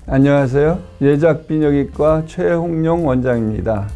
안녕하세요. 예작비뇨기과 최홍용 원장입니다.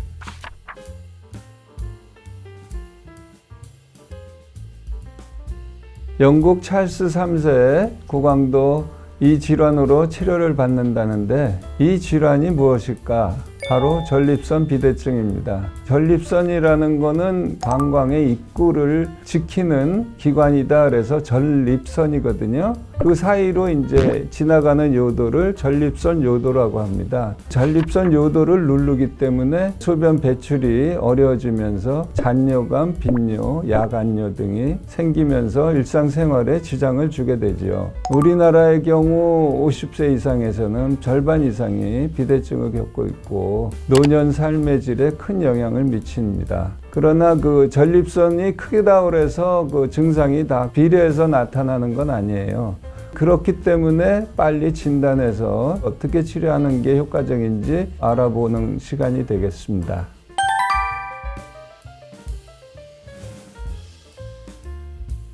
영국 찰스 3세의 고강도 이 질환으로 치료를 받는다는데 이 질환이 무엇일까? 바로 전립선 비대증입니다. 전립선이라는 거는 방광의 입구를 지키는 기관이다. 그래서 전립선이거든요. 그 사이로 이제 지나가는 요도를 전립선 요도라고 합니다. 전립선 요도를 누르기 때문에 소변 배출이 어려워지면서 잔뇨감, 빈뇨, 야간뇨 등이 생기면서 일상생활에 지장을 주게 되지요. 우리나라의 경우 50세 이상에서는 절반 이상이 비대증을 겪고 있고 노년 삶의 질에 큰 영향을 미칩니다. 그러나 그 전립선이 크다 그래서 그 증상이 다 비례해서 나타나는 건 아니에요. 그렇기 때문에 빨리 진단해서 어떻게 치료하는 게 효과적인지 알아보는 시간이 되겠습니다.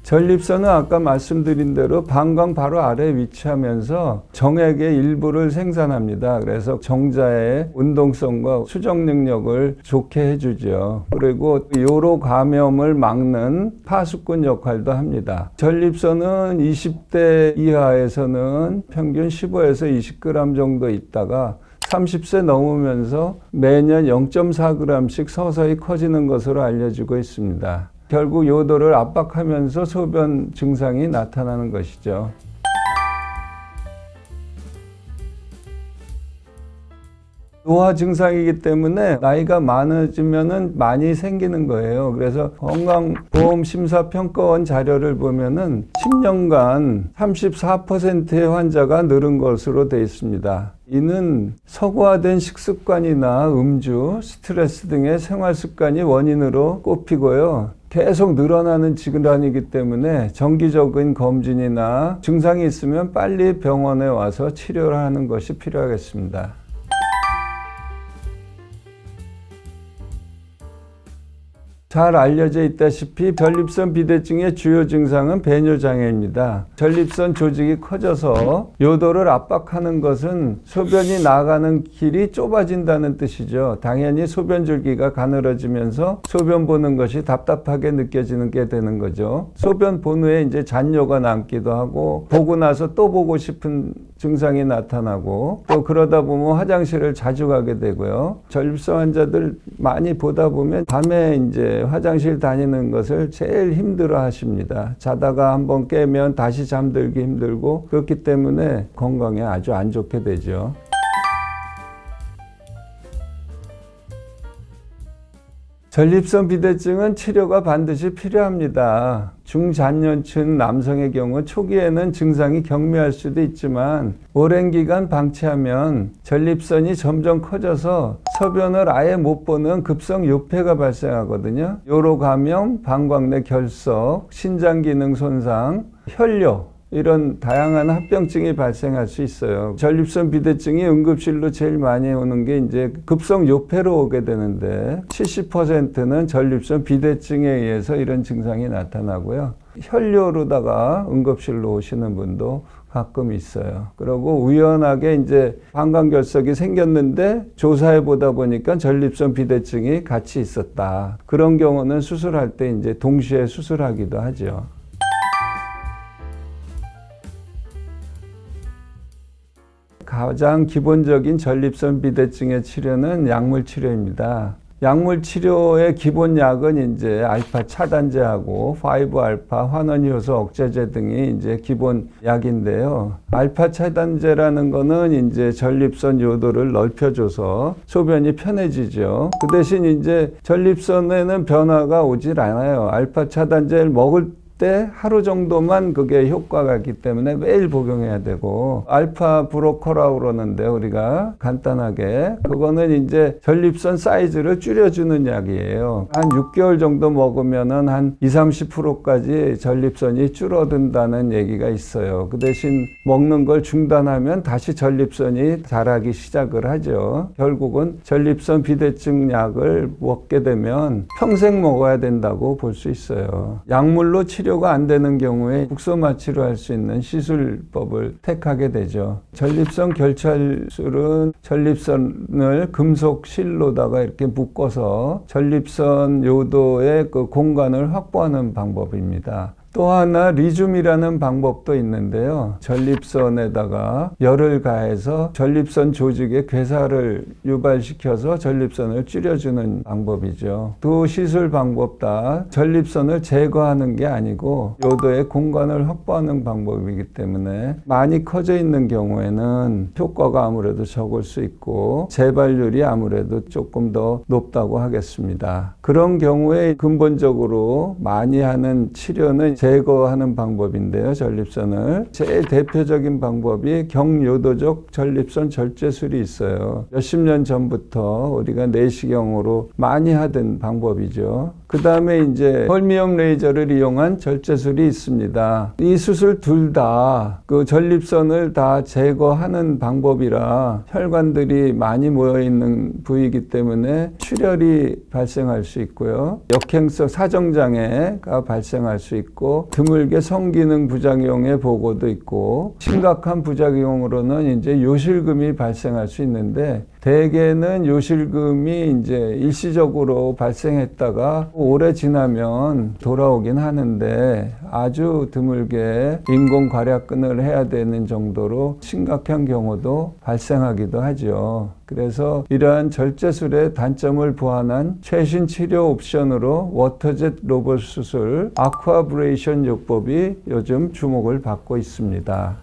전립선은 아까 말씀드린 대로 방광 바로 아래에 위치하면서 정액의 일부를 생산합니다. 그래서 정자의 운동성과 수정 능력을 좋게 해주죠. 그리고 요로 감염을 막는 파수꾼 역할도 합니다. 전립선은 20대 이하에서는 평균 15에서 20g 정도 있다가 30세 넘으면서 매년 0.4g씩 서서히 커지는 것으로 알려지고 있습니다. 결국 요도를 압박하면서 소변 증상이 나타나는 것이죠. 노화 증상이기 때문에 나이가 많아지면은 많이 생기는 거예요. 그래서 건강보험심사평가원 자료를 보면은 10년간 34%의 환자가 늘은 것으로 되어 있습니다. 이는 서구화된 식습관이나 음주, 스트레스 등의 생활습관이 원인으로 꼽히고요. 계속 늘어나는 질환이기 때문에 정기적인 검진이나 증상이 있으면 빨리 병원에 와서 치료를 하는 것이 필요하겠습니다. 잘 알려져 있다시피 전립선 비대증의 주요 증상은 배뇨장애입니다. 전립선 조직이 커져서 요도를 압박하는 것은 소변이 나가는 길이 좁아진다는 뜻이죠. 당연히 소변 줄기가 가늘어지면서 소변 보는 것이 답답하게 느껴지는 게 되는 거죠. 소변 본 후에 이제 잔뇨가 남기도 하고 보고 나서 또 보고 싶은 증상이 나타나고 또 그러다 보면 화장실을 자주 가게 되고요. 전립선 환자들 많이 보다 보면 밤에 이제 화장실 다니는 것을 제일 힘들어 하십니다. 자다가 한번 깨면 다시 잠들기 힘들고 그렇기 때문에 건강에 아주 안 좋게 되죠. 전립선 비대증은 치료가 반드시 필요합니다. 중잔년층 남성의 경우 초기에는 증상이 경미할 수도 있지만 오랜 기간 방치하면 전립선이 점점 커져서 소변을 아예 못 보는 급성 요폐가 발생하거든요. 요로 감염, 방광 내 결석, 신장 기능 손상, 혈뇨 이런 다양한 합병증이 발생할 수 있어요. 전립선 비대증이 응급실로 제일 많이 오는 게 이제 급성 요폐로 오게 되는데 70%는 전립선 비대증에 의해서 이런 증상이 나타나고요. 혈뇨로다가 응급실로 오시는 분도 가끔 있어요. 그리고 우연하게 이제 방광결석이 생겼는데 조사해 보다 보니까 전립선 비대증이 같이 있었다. 그런 경우는 수술할 때 이제 동시에 수술하기도 하죠. 가장 기본적인 전립선 비대증의 치료는 약물 치료입니다. 약물 치료의 기본 약은 이제 알파 차단제하고 5알파 환원효소 억제제 등이 이제 기본 약인데요. 알파 차단제라는 거는 이제 전립선 요도를 넓혀줘서 소변이 편해지죠. 그 대신 이제 전립선에는 변화가 오질 않아요. 알파 차단제를 먹을 때 하루 정도만 그게 효과가 있기 때문에 매일 복용해야 되고 알파 브로커라고 그러는데 우리가 간단하게 그거는 이제 전립선 사이즈를 줄여주는 약이에요. 한 6개월 정도 먹으면은 한 20-30%까지 전립선이 줄어든다는 얘기가 있어요. 그 대신 먹는 걸 중단하면 다시 전립선이 자라기 시작을 하죠. 결국은 전립선 비대증 약을 먹게 되면 평생 먹어야 된다고 볼 수 있어요. 약물로 치료 치료가 안 되는 경우에 국소마 치료할 수 있는 시술법을 택하게 되죠. 전립선 결찰술은 전립선을 금속 실로다가 이렇게 묶어서 전립선 요도의 그 공간을 확보하는 방법입니다. 또 하나 리줌이라는 방법도 있는데요. 전립선에다가 열을 가해서 전립선 조직의 괴사를 유발시켜서 전립선을 줄여주는 방법이죠. 두 시술 방법 다 전립선을 제거하는 게 아니고 요도의 공간을 확보하는 방법이기 때문에 많이 커져 있는 경우에는 효과가 아무래도 적을 수 있고 재발률이 아무래도 조금 더 높다고 하겠습니다. 그런 경우에 근본적으로 많이 하는 치료는 제거하는 방법인데요. 전립선을 제일 대표적인 방법이 경요도적 전립선 절제술이 있어요. 몇십 년 전부터 우리가 내시경으로 많이 하던 방법이죠. 그 다음에 이제 헐미엄 레이저를 이용한 절제술이 있습니다. 이 수술 둘 다 그 전립선을 다 제거하는 방법이라 혈관들이 많이 모여 있는 부위이기 때문에 출혈이 발생할 수 있고요. 역행성 사정장애가 발생할 수 있고 드물게 성기능 부작용의 보고도 있고 심각한 부작용으로는 이제 요실금이 발생할 수 있는데 대개는 요실금이 이제 일시적으로 발생했다가 오래 지나면 돌아오긴 하는데 아주 드물게 인공 괄약근을 해야 되는 정도로 심각한 경우도 발생하기도 하죠. 그래서 이러한 절제술의 단점을 보완한 최신 치료 옵션으로 워터젯 로봇 수술, 아쿠아브레이션 요법이 요즘 주목을 받고 있습니다.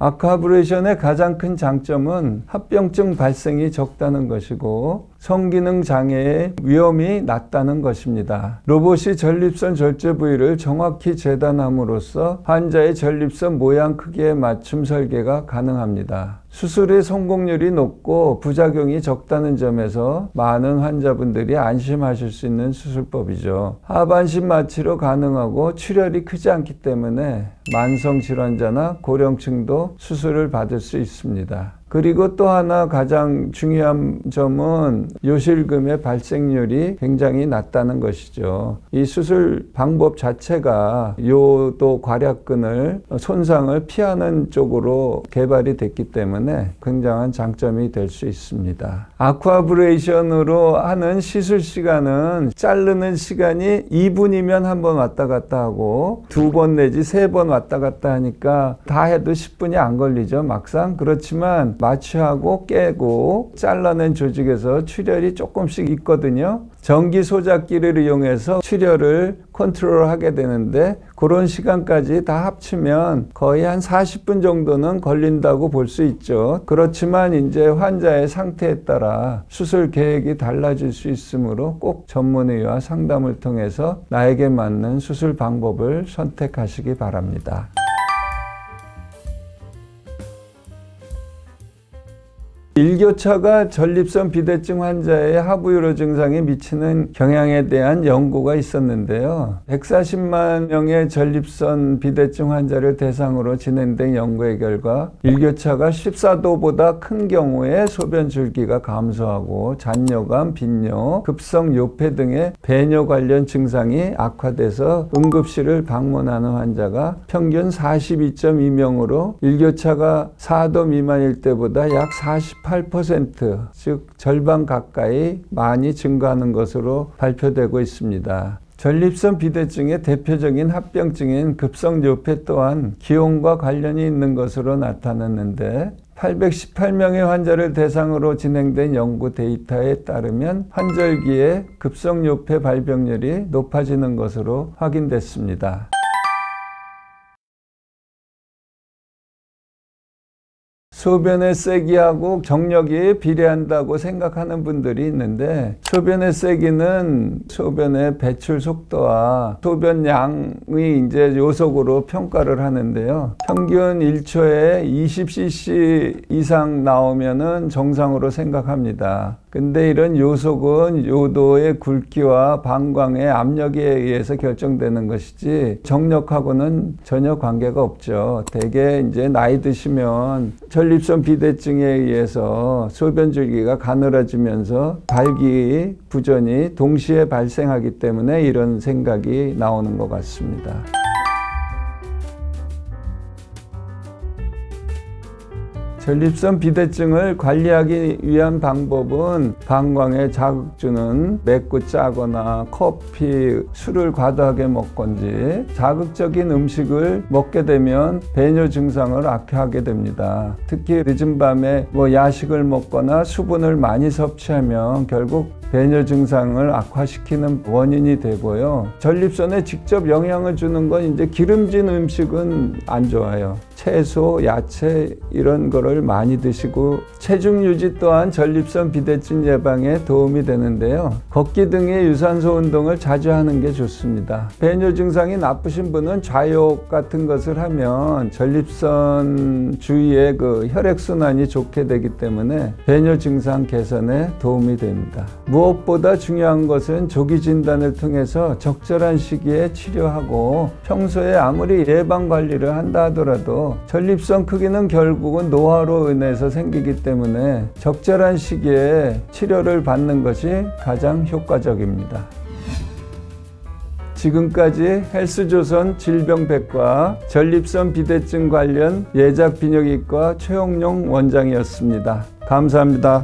아쿠아브레이션의 가장 큰 장점은 합병증 발생이 적다는 것이고 성기능 장애의 위험이 낮다는 것입니다. 로봇이 전립선 절제 부위를 정확히 재단함으로써 환자의 전립선 모양 크기에 맞춤 설계가 가능합니다. 수술의 성공률이 높고 부작용이 적다는 점에서 많은 환자분들이 안심하실 수 있는 수술법이죠. 하반신 마취로 가능하고 출혈이 크지 않기 때문에 만성 질환자나 고령층도 수술을 받을 수 있습니다. 그리고 또 하나 가장 중요한 점은 요실금의 발생률이 굉장히 낮다는 것이죠. 이 수술 방법 자체가 요도 괄약근을 손상을 피하는 쪽으로 개발이 됐기 때문에 굉장한 장점이 될 수 있습니다. 아쿠아브레이션으로 하는 시술 시간은 자르는 시간이 2분이면 한 번 왔다 갔다 하고 2번 내지 3번 왔다 갔다 하니까 다 해도 10분이 안 걸리죠. 막상. 그렇지만 마취하고 깨고 잘라낸 조직에서 출혈이 조금씩 있거든요. 전기 소작기를 이용해서 출혈을 컨트롤하게 되는데 그런 시간까지 다 합치면 거의 한 40분 정도는 걸린다고 볼 수 있죠. 그렇지만 이제 환자의 상태에 따라 수술 계획이 달라질 수 있으므로 꼭 전문의와 상담을 통해서 나에게 맞는 수술 방법을 선택하시기 바랍니다. 일교차가 전립선 비대증 환자의 하부유로 증상에 미치는 영향에 대한 연구가 있었는데요. 140만 명의 전립선 비대증 환자를 대상으로 진행된 연구의 결과 일교차가 14도보다 큰 경우에 소변 줄기가 감소하고 잔뇨감, 빈뇨, 급성 요폐 등의 배뇨 관련 증상이 악화돼서 응급실을 방문하는 환자가 평균 42.2명으로 일교차가 4도 미만일 때보다 약 48%, 즉 절반 가까이 많이 증가하는 것으로 발표되고 있습니다. 전립선 비대증의 대표적인 합병증인 급성요폐 또한 기온과 관련이 있는 것으로 나타났는데 818명의 환자를 대상으로 진행된 연구 데이터에 따르면 환절기에 급성요폐 발병률이 높아지는 것으로 확인됐습니다. 소변의 세기하고 정력이 비례한다고 생각하는 분들이 있는데 소변의 세기는 소변의 배출 속도와 소변량의 이제 요소로 평가를 하는데요. 평균 1초에 20cc 이상 나오면은 정상으로 생각합니다. 근데 이런 요속은 요도의 굵기와 방광의 압력에 의해서 결정되는 것이지 정력하고는 전혀 관계가 없죠. 대개 이제 나이 드시면 전립선 비대증에 의해서 소변 줄기가 가늘어지면서 발기, 부전이 동시에 발생하기 때문에 이런 생각이 나오는 것 같습니다. 전립선 비대증을 관리하기 위한 방법은 방광에 자극 주는 맵고 짜거나 커피, 술을 과다하게 먹건지 자극적인 음식을 먹게 되면 배뇨 증상을 악화하게 됩니다. 특히 늦은 밤에 야식을 먹거나 수분을 많이 섭취하면 결국 배뇨 증상을 악화시키는 원인이 되고요. 전립선에 직접 영향을 주는 건 이제 기름진 음식은 안 좋아요. 채소, 야채 이런 거를 많이 드시고 체중 유지 또한 전립선 비대증 예방에 도움이 되는데요. 걷기 등의 유산소 운동을 자주 하는 게 좋습니다. 배뇨 증상이 나쁘신 분은 좌욕 같은 것을 하면 전립선 주위에 그 혈액순환이 좋게 되기 때문에 배뇨 증상 개선에 도움이 됩니다. 무엇보다 중요한 것은 조기 진단을 통해서 적절한 시기에 치료하고 평소에 아무리 예방 관리를 한다 하더라도 전립선 크기는 결국은 노화로 인해서 생기기 때문에 적절한 시기에 치료를 받는 것이 가장 효과적입니다. 지금까지 헬스조선 질병백과 전립선 비대증 관련 예작비뇨기과 최홍용 원장이었습니다. 감사합니다.